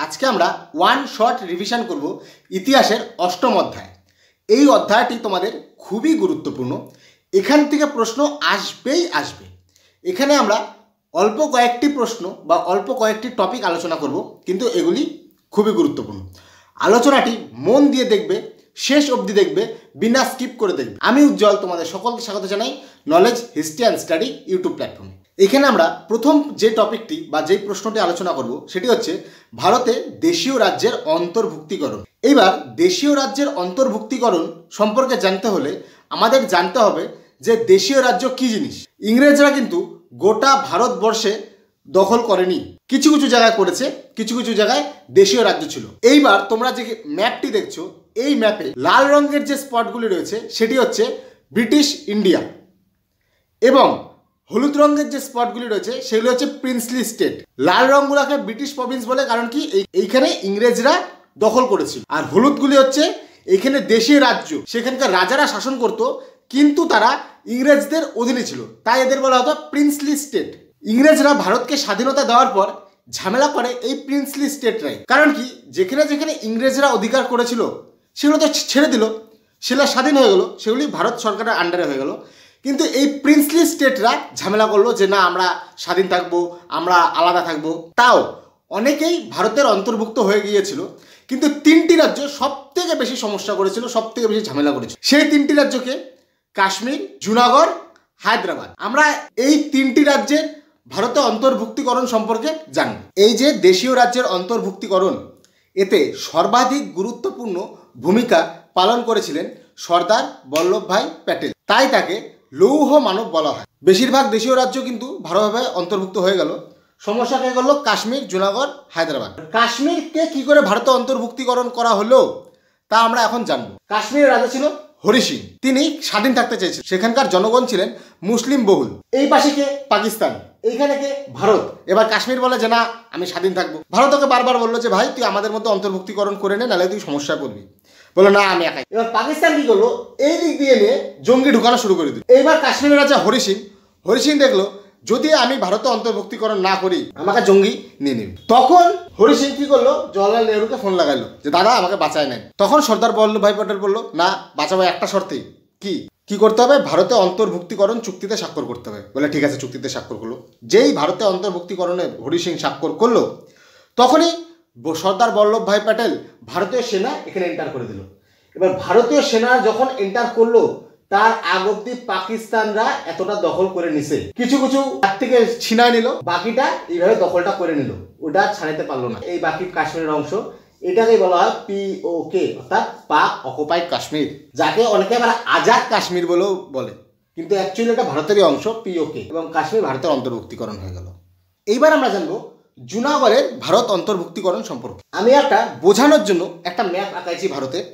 আজকে আমরা one short revision করব ইতিহাসের অষ্টম অধ্যায়। এই অধ্যায়টি তোমাদের খুবই গুরুত্বপূর্ণ। এখান থেকে প্রশ্ন আসবেই আসবে। এখানে আমরা অল্প কয়েকটি প্রশ্ন বা অল্প কয়েকটি টপিক আলোচনা করব, কিন্তু এগুলি খুবই গুরুত্বপূর্ণ। আলোচনাটি মন দিয়ে দেখবে, শেষ অবধি দেখবে, বিনা স্কিপ করে দেখবে। আমি উজ্জ্বল তোমাদের সকলকে স্বাগত জানাই knowledge history and study YouTube প্ল্যাটফর্মে। এখানে আমরা প্রথম যে টপিকটি বা যেই প্রশ্নটি আলোচনা করব সেটি হচ্ছে ভারতে দেশীয় রাজ্যের অন্তর্ভুক্তিকরণ। এইবার দেশীয় রাজ্যের অন্তর্ভুক্তিকরণ সম্পর্কে জানতে হলে আমাদের জানতে হবে যে দেশীয় রাজ্য কি জিনিস। ইংরেজরা কিন্তু গোটা ভারতবর্ষে দখল করেনি, কিছু কিছু জায়গায় করেছে, কিছু কিছু জায়গায় দেশীয় রাজ্য ছিল। এইবার তোমরা যে ম্যাপটি দেখছো, এই ম্যাপে লাল রঙের যে স্পটগুলি রয়েছে সেটি হচ্ছে ব্রিটিশ ইন্ডিয়া, এবং হলুদ রঙের যে স্পটগুলি রয়েছে সেগুলি হচ্ছে প্রিন্সলি স্টেট। লাল রঙগুলোকে ব্রিটিশ প্রভিন্স বলে, কারণ কি এইখানে ইংরেজরা দখল করেছিল। আর হলুদগুলি হচ্ছে এইখানে দেশীয় রাজ্য, সেখানকার রাজারা শাসন করত, কিন্তু তারা ইংরেজদের অধীনে ছিল, তাই এদের বলা হতো প্রিন্সলি স্টেট। ইংরেজরা ভারতকে স্বাধীনতা দেওয়ার পর ঝামেলা করে এই প্রিন্সলি স্টেটরাই। কারণ কি, যেখানে যেখানে ইংরেজরা অধিকার করেছিল সেগুলো তো ছেড়ে দিল, সেগুলো স্বাধীন হয়ে গেল, সেগুলি ভারত সরকারের আন্ডারে হয়ে গেল। কিন্তু এই প্রিন্সলি স্টেটরা ঝামেলা করলো যে না, আমরা স্বাধীন থাকবো, আমরা আলাদা থাকবো। তাও অনেকেই ভারতের অন্তর্ভুক্ত হয়ে গিয়েছিল, কিন্তু তিনটি রাজ্য সব থেকে বেশি সমস্যা করেছিল, সব থেকে বেশি ঝামেলা করেছিল। সেই তিনটি রাজ্যকে কাশ্মীর, জুনাগড়, হায়দ্রাবাদ। আমরা এই তিনটি রাজ্যের ভারতে অন্তর্ভুক্তিকরণ সম্পর্কে জানি। এই যে দেশীয় রাজ্যের অন্তর্ভুক্তিকরণ, এতে সর্বাধিক গুরুত্বপূর্ণ ভূমিকা পালন করেছিলেন সর্দার বল্লভভাই প্যাটেল, তাই তাকে লৌহ মানব বলা হয়। বেশিরভাগ দেশীয় রাজ্য কিন্তু ভালোভাবে অন্তর্ভুক্ত হয়ে গেল। সমস্যা কে করলো? কাশ্মীর, জুনাগড়, হায়দ্রাবাদ। কাশ্মীরকে কি করে ভারতে অন্তর্ভুক্তিকরণ করা হলো তা আমরা এখন জানবো। কাশ্মীরের রাজা ছিল হরি সিং। তিনি স্বাধীন থাকতে চেয়েছিলেন, সেখানকার জনগণ ছিলেন মুসলিম বহুল। এই পাশে কে? পাকিস্তান, এইখানে কে? ভারত। এবার কাশ্মীর বলে যে না, আমি স্বাধীন থাকবো। ভারত ওকে বারবার বললো যে ভাই, তুই আমাদের মধ্যে অন্তর্ভুক্তিকরণ করে নে, নাহলে তুই সমস্যায় পড়বি। বলো না, আমি একাই। এবার পাকিস্তান কি করলো? এই দিক দিয়ে নিয়ে জঙ্গি ঢুকানো শুরু করে দিল। এইবার কাশ্মীরের রাজা হরি সিং দেখলো যদি আমি ভারতে অন্তর্ভুক্তিকরণ না করি আমাকে জঙ্গি নিয়ে নেবে। তখন হরি সিং কি করলো? জওয়াহরলাল নেহরুকে ফোন লাগাইলো যে দাদা, আমাকে বাঁচায় নেন। তখন সর্দার বল্লভভাই পটেল বললো না, বাঁচাবো একটা শর্তেই। কি করতে হবে? ভারতে অন্তর্ভুক্তিকরণ চুক্তিতে স্বাক্ষর করতে হবে। বলে ঠিক আছে, চুক্তিতে স্বাক্ষর করলো। যেই ভারতে অন্তর্ভুক্তিকরণে হরি সিং স্বাক্ষর করলো, তখনই সর্দার বল্লভভাই প্যাটেল ভারতীয় সেনা এখানে এন্টার করে দিল। এবার ভারতীয় সেনা যখন এন্টার করলো, তার আগ অব্দি পাকিস্তানরা এতটা দখল করে নিছে, কিছু কিছু হাত থেকে ছিনায় নিল, বাকিটা এইভাবে দখলটা করে নিল, ওটা ছাড়াইতে পারলো না। এই বাকি কাশ্মীরের অংশ, এটাকে বলা হয় POK, অর্থাৎ পাক অকুপাইড কাশ্মীর, যাকে অনেকে আবার আজাদ কাশ্মীর বলেও বলে, কিন্তু অ্যাকচুয়ালি এটা ভারতেরই অংশ POK, এবং কাশ্মীর ভারতের অন্তর্ভুক্তিকরণ হয়ে গেল। এইবার আমরা জানবো জুনাগড়ের ভারত অন্তর্ভুক্তিকরণ সম্পর্কে। আমি একটা বোঝানোর জন্য একটা ম্যাপ আঁকাইছি ভারতের।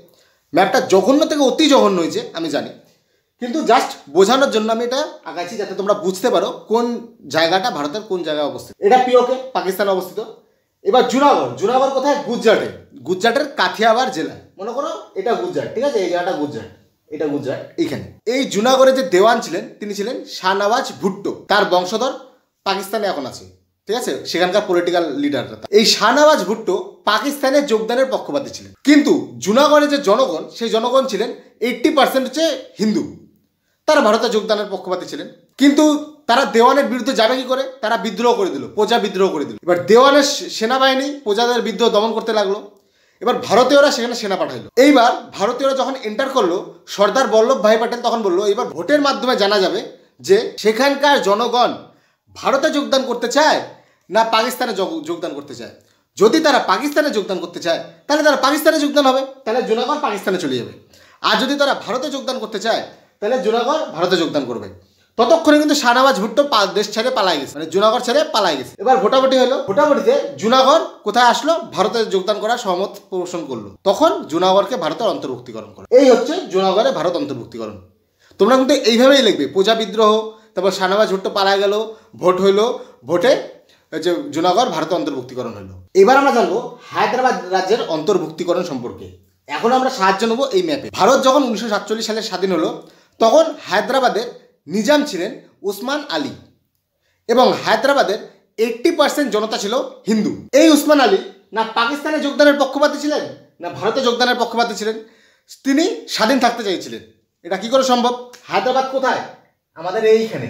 ম্যাপটা জঘন্য থেকে অতি জঘন্য হয়েছে আমি জানি, কিন্তু জাস্ট বোঝানোর জন্য আমি এটা আঁকাইছি, যাতে তোমরা বুঝতে পারো কোন জায়গাটা ভারতের কোন জায়গায় অবস্থিত। এটা POK, পাকিস্তানে অবস্থিত। এবার জুনাগড় কোথায়? গুজরাটের কাথিয়াবাড় জেলায়। মনে করো এটা গুজরাট, ঠিক আছে, এই জায়গাটা গুজরাট, এটা গুজরাট। এইখানে এই জুনাগড়ে যে দেওয়ান ছিলেন তিনি ছিলেন শাহনওয়াজ ভুট্টো। তার বংশধর পাকিস্তানে এখন আছে, ঠিক আছে, সেখানকার পলিটিক্যাল লিডাররা। এই শাহনওয়াজ ভুট্টো পাকিস্তানে যোগদানের পক্ষপাতী ছিলেন, কিন্তু জুনাগড়ের যে জনগণ, সেই জনগণ ছিলেন 80% হচ্ছে হিন্দু, তারা ভারতে যোগদানের পক্ষপাতী ছিলেন। কিন্তু তারা দেওয়ানের বিরুদ্ধে যাবে কি করে? তারা বিদ্রোহ করে দিল, প্রজা বিদ্রোহ করে দিল। এবার দেওয়ানের সেনাবাহিনী প্রজাদের বিদ্রোহ দমন করতে লাগলো। এবার ভারতীয়রা সেখানে সেনা পাঠাইলো। এইবার ভারতীয়রা যখন এন্টার করলো, সর্দার বল্লভভাই প্যাটেল তখন বললো এবার ভোটের মাধ্যমে জানা যাবে যে সেখানকার জনগণ ভারতে যোগদান করতে চায় না পাকিস্তানে যোগদান করতে চায়। যদি তারা পাকিস্তানে যোগদান করতে চায় তাহলে তারা পাকিস্তানে যোগদান হবে, তাহলে জুনাগড় পাকিস্তানে চলে যাবে। আর যদি তারা ভারতে যোগদান করতে চায় তাহলে জুনাগড় ভারতে যোগদান করবে। ততক্ষণে কিন্তু শাহনওয়াজ ভুট্টো দেশ ছেড়ে পালাই গেছে, মানে জুনাগড় ছেড়ে পালাই গেছে। এবার ভোটাভুটি হলো, ভোটাভুটিতে জুনাগড় কোথায় আসলো? ভারতে যোগদান করার সহমত পোষণ করলো। তখন জুনাগড়কে ভারতের অন্তর্ভুক্তিকরণ করে। এই হচ্ছে জুনাগড়ে ভারত অন্তর্ভুক্তিকরণ। তোমরা কিন্তু এইভাবেই লিখবে, প্রজা বিদ্রোহ, তারপর শাহনওয়াজ ভুট্টো পালাই গেল, ভোট হইলো, ভোটে যে জুনাগড় ভারতে অন্তর্ভুক্তিকরণ হলো। এবার আমরা জানবো হায়দ্রাবাদ রাজ্যের অন্তর্ভুক্তিকরণ সম্পর্কে। এখন আমরা সাহায্য নেব এই ম্যাপে। ভারত যখন 1947 সালে স্বাধীন হলো, তখন হায়দ্রাবাদের নিজাম ছিলেন উসমান আলী, এবং হায়দ্রাবাদের 80% জনতা ছিল হিন্দু। এই উসমান আলী না পাকিস্তানে যোগদানের পক্ষপাতী ছিলেন না ভারতে যোগদানের পক্ষপাতী ছিলেন। তিনি স্বাধীন থাকতে চাইছিলেন। এটা কি করে সম্ভব? হায়দ্রাবাদ কোথায়? আমাদের এইখানে।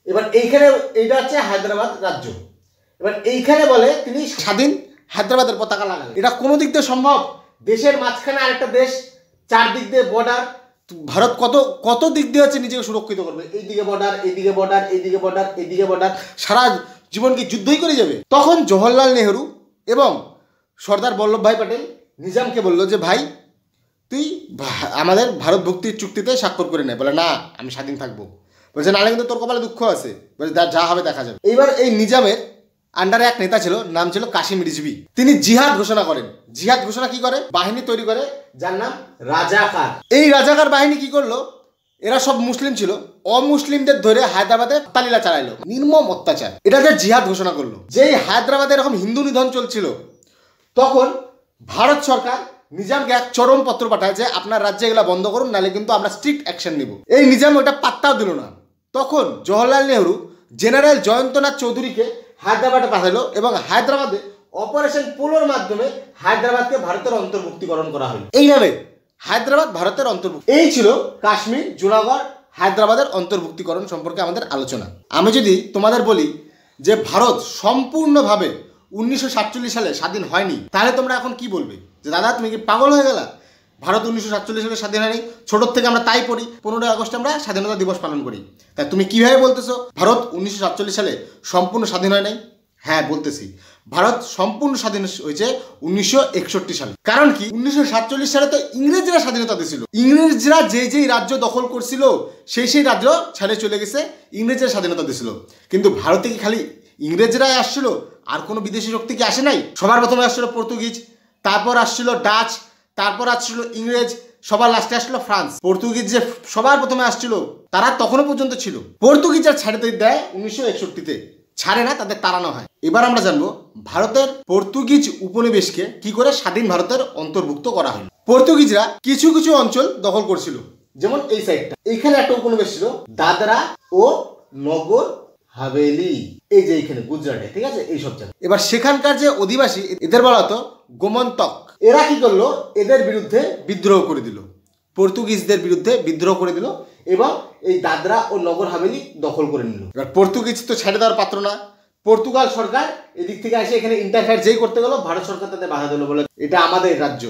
এবার এইখানে এইটা হচ্ছে হায়দ্রাবাদ রাজ্য। এবার এইখানে বলে তিনি স্বাধীন হায়দ্রাবাদের পতাকা লাগালেন। এটা কোনো দিক দিয়ে সম্ভব? দেশের মাঝখানে আরেকটা দেশ, চারদিক দিয়ে বর্ডার। ভারত কত কত দিক দিয়ে হচ্ছে নিজেকে সুরক্ষিত করবে। এইদিকে বর্ডার, এইদিকে বর্ডার, এইদিকে বর্ডার, এইদিকে বর্ডার, সারা জীবন কি যুদ্ধই করে যাবে? তখন জওহরলাল নেহরু এবং সর্দার বল্লভভাই প্যাটেল নিজামকে বললো যে ভাই তুই আমাদের ভারত ভুক্তির চুক্তিতে স্বাক্ষর করে নে। বলে না, আমি স্বাধীন থাকবো। বলছে নাহলে কিন্তু তোর কপালে দুঃখ আছে। বলছে যা হবে দেখা যাবে। এইবার এই নিজামের আন্ডারে এক নেতা ছিল, নাম ছিল কাশিম রিজভি। তিনি জিহাদ ঘোষণা করেন। জিহাদ ঘোষণা কি করে? বাহিনী তৈরি করে, যার নাম রাজাকার। এই রাজাকার বাহিনী কি করলো? এরা সব মুসলিম ছিল, অমুসলিমদের ধরে হায়দ্রাবাদে তালিলা চালাইলো, নির্মম অত্যাচার। এটা যে জিহাদ ঘোষণা করলো। যেই হায়দ্রাবাদে এরকম হিন্দু নিধন চলছিল, তখন ভারত সরকার নিজামকে এক চরম পত্র পাঠায় যে আপনার রাজ্যে এগুলা বন্ধ করুন, নাহলে কিন্তু আমরা স্ট্রিক্ট অ্যাকশন নিব। এই নিজাম ওটা পাত্তাও দিল না। তখন জওহরলাল নেহরু জেনারেল জয়ন্তনাথ চৌধুরীকে হায়দ্রাবাদে পাঠালো এবং হায়দ্রাবাদে অপারেশন পোলোর মাধ্যমে হায়দ্রাবাদকে ভারতের অন্তর্ভুক্তিকরণ করা হলো। এইভাবে হায়দ্রাবাদ ভারতের অন্তর্ভুক্ত। এই ছিল কাশ্মীর, জুনাগড়, হায়দ্রাবাদের অন্তর্ভুক্তিকরণ সম্পর্কে আমাদের আলোচনা। আমি যদি তোমাদের বলি যে ভারত সম্পূর্ণভাবে 1947 সালে স্বাধীন হয়নি, তাহলে তোমরা এখন কি বলবে? যে দাদা তুমি কি পাগল হয়ে গেলা? ভারত 1947 সালে স্বাধীন হয়নি। ছোটোর থেকে আমরা তাই পড়ি, 15ই আগস্টে আমরা স্বাধীনতা দিবস পালন করি। তাই তুমি কিভাবে বলতেছো ভারত 1947 সালে সম্পূর্ণ স্বাধীন হয় নাই? হ্যাঁ বলতেছি, ভারত সম্পূর্ণ স্বাধীন হয়েছে 1961 সালে। কারণ কি, 1947 সালে তো ইংরেজরা স্বাধীনতা দিয়েছিল। ইংরেজরা যেই রাজ্য দখল করছিল সেই রাজ্য ছেড়ে চলে গেছে, ইংরেজরা স্বাধীনতা দিয়েছিল। কিন্তু ভারতে কি খালি ইংরেজরাই আসছিল? আর কোনো বিদেশি শক্তি কি আসে নাই? সবার প্রথমে আসছিল পর্তুগিজ, তারপর আসছিল ডাচ, তারপর আসছিল ইংরেজ, সবার লাস্টে আসছিল ফ্রান্স। পর্তুগিজ যে সবার প্রথমে আসছিল, তারা তখনও পর্যন্ত ছিল। পর্তুগিজরা ছেড়ে দেয় 1961-তে, ছাড়ে না, তাদের তাড়ানো হয়। এবার আমরা জানবো ভারতের পর্তুগিজ উপনিবেশকে কি করে স্বাধীন ভারতের অন্তর্ভুক্ত করা হলো। পর্তুগিজরা কিছু কিছু অঞ্চল দখল করছিল, যেমন এই সাইডটা। এখানে একটা উপনিবেশ ছিল দাদরা ও নগর হাভেলি, এই যে এইখানে গুজরাটে, ঠিক আছে, এইসব জায়গা। এবার সেখানকার যে অধিবাসী, এদের বলা হতো গোমন্তক। এরা কি করলো? এদের বিরুদ্ধে বিদ্রোহ করে দিল, পর্তুগিজদের বিরুদ্ধে বিদ্রোহ করে দিল এবং এই দাদরা ও নগর হাভেলি দখল করে নিল। এবার পর্তুগিজ তো ছেড়ে দেওয়ার পাত্র না। পর্তুগাল সরকার এদিক থেকে এসে এখানে ইন্টারফেয়ার যেই করতে গেল, ভারত সরকার তাদের বাধা দিল, বলে এটা আমাদের রাজ্য,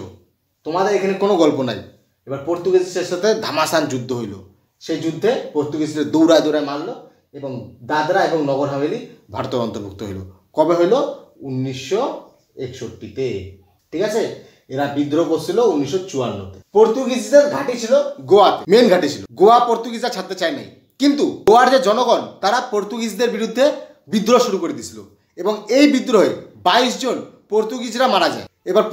তোমাদের এখানে কোনো গল্প নাই। এবার পর্তুগিজদের সাথে ধামাসান যুদ্ধ হইল। সেই যুদ্ধে পর্তুগিজদের দৌড়ায় মারলো এবং দাদরা এবং নগর হাভেলি ভারতের অন্তর্ভুক্ত হইল। কবে হইল? 1961-তে, ঠিক আছে। এরা বিদ্রোহ করছিল 1954-তে। পর্তুগিজদের ঘাঁটি ছিল গোয়াতে, মেন ঘাঁটি ছিল। গোয়া পর্তুগিজরা ছাড়তে চায় নাই, কিন্তু গোয়ার যে জনগণ তারা পর্তুগিজদের বিরুদ্ধে বিদ্রোহ শুরু করে দিয়েছিল এবং এই বিদ্রোহে 22 জন পর্তুগিজরা মারা যায়। এবার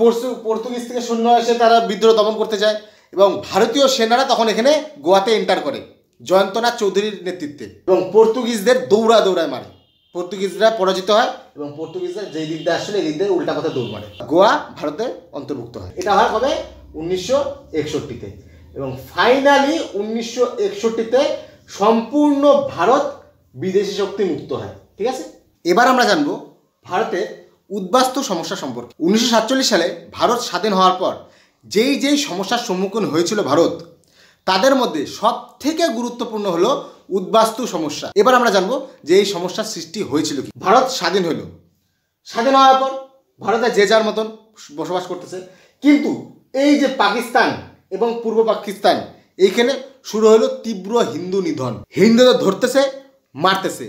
পর্তুগিজ থেকে সৈন্য এসে তারা বিদ্রোহ দমন করতে যায় এবং ভারতীয় সেনারা তখন এখানে গোয়াতে এন্টার করে জয়ন্তনাথ চৌধুরীর নেতৃত্বে এবং পর্তুগিজদের দৌড়ায় মারে। পর্তুগিজরা পরাজিত হয় এবং পর্তুগিজরা যেই দিক দিয়ে আসলে এই দিক দিয়ে উল্টা পথে দৌড় মারে। গোয়া ভারতে অন্তর্ভুক্ত হয়। এটা হয় কবে? 1961-তে। এবং ফাইনালি 1961-তে সম্পূর্ণ ভারত বিদেশি শক্তি মুক্ত হয়, ঠিক আছে। এবার আমরা জানবো ভারতের উদ্বাস্তু সমস্যা সম্পর্কে। 1947 সালে ভারত স্বাধীন হওয়ার পর যেই সমস্যার সম্মুখীন হয়েছিল ভারত, তাদের মধ্যে সব থেকে গুরুত্বপূর্ণ হলো উদ্বাস্তু সমস্যা। এবার আমরা জানবো যে এই সমস্যার সৃষ্টি হয়েছিল কি। ভারত স্বাধীন হলো, স্বাধীন হওয়ার পর ভারতে যে যার মতন বসবাস করতেছে, কিন্তু এই যে পাকিস্তান এবং পূর্ব পাকিস্তান, এইখানে শুরু হলো তীব্র হিন্দু নিধন। হিন্দুদের ধরতেছে, মারতেছে,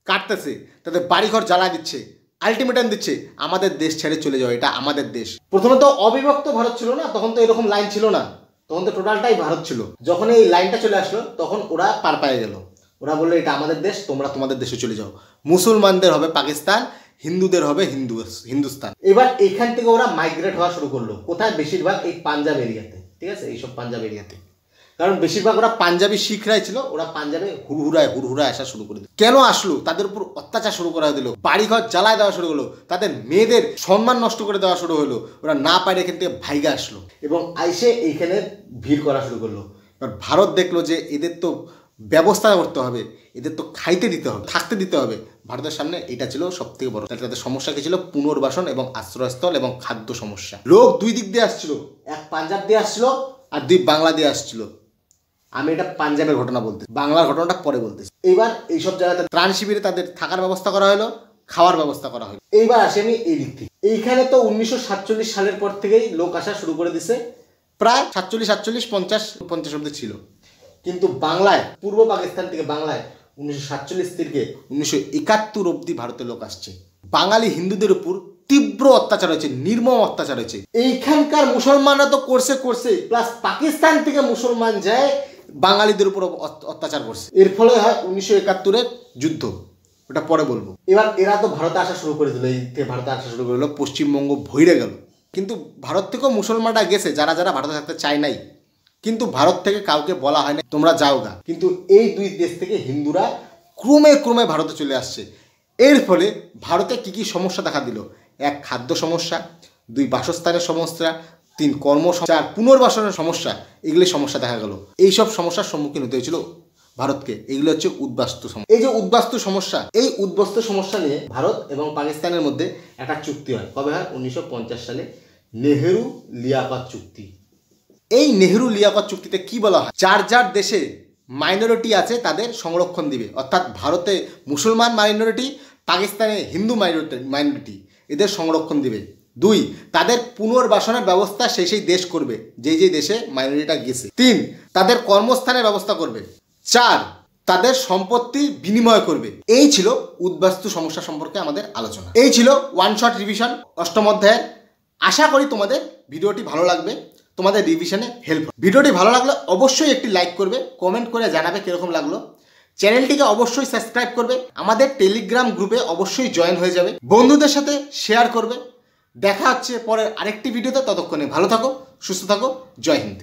কাটতেছে, তাদের বাড়িঘর জ্বালা দিচ্ছে, আলটিমেটাম দিচ্ছে আমাদের দেশ ছেড়ে চলে যাও, এটা আমাদের দেশ। প্রথমে তো অবিভক্ত ভারত ছিল না, তখন তো এরকম লাইন ছিল না, তখন তো টোটালটাই ভারত ছিল। যখন এই লাইনটা চলে আসলো তখন ওরা পার পায়ে গেল। ওরা বললো এটা আমাদের দেশ, তোমরা তোমাদের দেশে চলে যাও। মুসলমানদের হবে পাকিস্তান, হিন্দুদের হবে হিন্দুস্তান। এবার এখান থেকে ওরা মাইগ্রেট হওয়া শুরু করলো। কোথায়? বেশিরভাগ এই পাঞ্জাব এরিয়াতে, ঠিক আছে, এইসব পাঞ্জাব এরিয়াতে। কারণ বেশিরভাগ ওরা পাঞ্জাবি শিখরাই ছিল, ওরা পাঞ্জাবে হুড়হুড়ায় আসা শুরু করে দিল। কেন আসলো? তাদের উপর অত্যাচার শুরু করা দিল, বাড়িঘর জ্বালায় দেওয়া শুরু হলো, তাদের মেয়েদের সম্মান নষ্ট করে দেওয়া শুরু হলো। ওরা না পারে এখান থেকে ভাইগা আসলো এবং আইসে এইখানে ভিড় করা শুরু করলো। এবার ভারত দেখলো যে এদের তো ব্যবস্থা করতে হবে, এদের তো খাইতে দিতে হবে, থাকতে দিতে হবে। ভারতের সামনে এটা ছিল সব থেকে বড়। তাদের সমস্যা কি ছিল? পুনর্বাসন এবং আশ্রয়স্থল এবং খাদ্য সমস্যা। লোক দুই দিক দিয়ে আসছিল, এক পাঞ্জাব দিয়ে আসছিল আর দুই বাংলা দিয়ে আসছিল। আমি এটা পাঞ্জাবের ঘটনা বলতেছি, বাংলার ঘটনাটা পরে বলতেছি। এইবার এইসব জায়গাতে ত্রাণ শিবিরে তাদের থাকার ব্যবস্থা করা হলো, খাওয়ার ব্যবস্থা করা হলো। এইবার আসে আমি এই দিক থেকে। এইখানে তো 1947 সালের পর থেকেই লোক আসা শুরু করে দিছে, প্রায় 47, 48, 50 অব্দি ছিল। কিন্তু বাংলায়, পূর্ব পাকিস্তান থেকে বাংলায় 1947 থেকে 1971 অব্দি ভারতের লোক আসছে। বাঙালি হিন্দুদের উপর তীব্র অত্যাচার হয়েছে, নির্মম অত্যাচার হয়েছে। এইখানকার মুসলমানরা তো করছে, প্লাস পাকিস্তান থেকে মুসলমান যায় বাঙালিদের উপর অত্যাচার করছে। এর ফলে হয় 1971-এর যুদ্ধ, ওটা পরে বলবো। এবার এরা তো ভারতে আসা শুরু করে দিল, এই থেকে ভারতে আসা শুরু করে দিল, পশ্চিমবঙ্গ ভইরে গেল। কিন্তু ভারত থেকেও মুসলমানরা গেছে, যারা যারা ভারতে থাকতে চায় নাই, কিন্তু ভারত থেকে কাউকে বলা হয় না তোমরা যাও গা। কিন্তু এই দুই দেশ থেকে হিন্দুরা ক্রমে ক্রমে ভারতে চলে আসছে। এর ফলে ভারতে কি কি সমস্যা দেখা দিল? 1, খাদ্য সমস্যা, 2, বাসস্থানের সমস্যা, 3, কর্মসমস্যা, 4, পুনর্বাসনের সমস্যা। এগুলি সমস্যা দেখা গেল। এইসব সমস্যার সম্মুখীন হতে হয়েছিল ভারতকে। এগুলো হচ্ছে উদ্বাস্তু সমস্যা। এই যে উদ্বাস্তু সমস্যা, এই উদ্বাস্তু সমস্যা নিয়ে ভারত এবং পাকিস্তানের মধ্যে একটা চুক্তি হয়। কবে হয়? 1950 সালে নেহেরু লিয়াকত চুক্তি। এই নেহেরু লিয়াকত চুক্তিতে কি বলা হয়? যার যার দেশে মাইনরিটি আছে তাদের সংরক্ষণ দিবে। অর্থাৎ ভারতে মুসলমান মাইনরিটি, পাকিস্তানে হিন্দু মাইনরিটি, এদের সংরক্ষণ দিবে। 2, তাদের পুনর্বাসনের ব্যবস্থা সেই দেশ করবে যেই দেশে মাইনরিটিটা গেছে। 3, তাদের কর্মস্থানের ব্যবস্থা করবে। 4, তাদের সম্পত্তি বিনিময় করবে। এই ছিল উদ্বাস্তু সমস্যা সম্পর্কে আমাদের আলোচনা। এই ছিল ওয়ান শট রিভিশন 8ম অধ্যায়ের। আশা করি তোমাদের ভিডিওটি ভালো লাগবে, তোমাদের রিভিশনে হেল্প হবে। ভিডিওটি ভালো লাগলে অবশ্যই একটি লাইক করবে, কমেন্ট করে জানাবে কীরকম লাগলো। চ্যানেলটিকে অবশ্যই সাবস্ক্রাইব করবে, আমাদের টেলিগ্রাম গ্রুপে অবশ্যই জয়েন হয়ে যাবে, বন্ধুদের সাথে শেয়ার করবে। দেখা হচ্ছে পরের আরেকটি ভিডিওতে। ততক্ষণে ভালো থাকো, সুস্থ থাকো। জয় হিন্দ।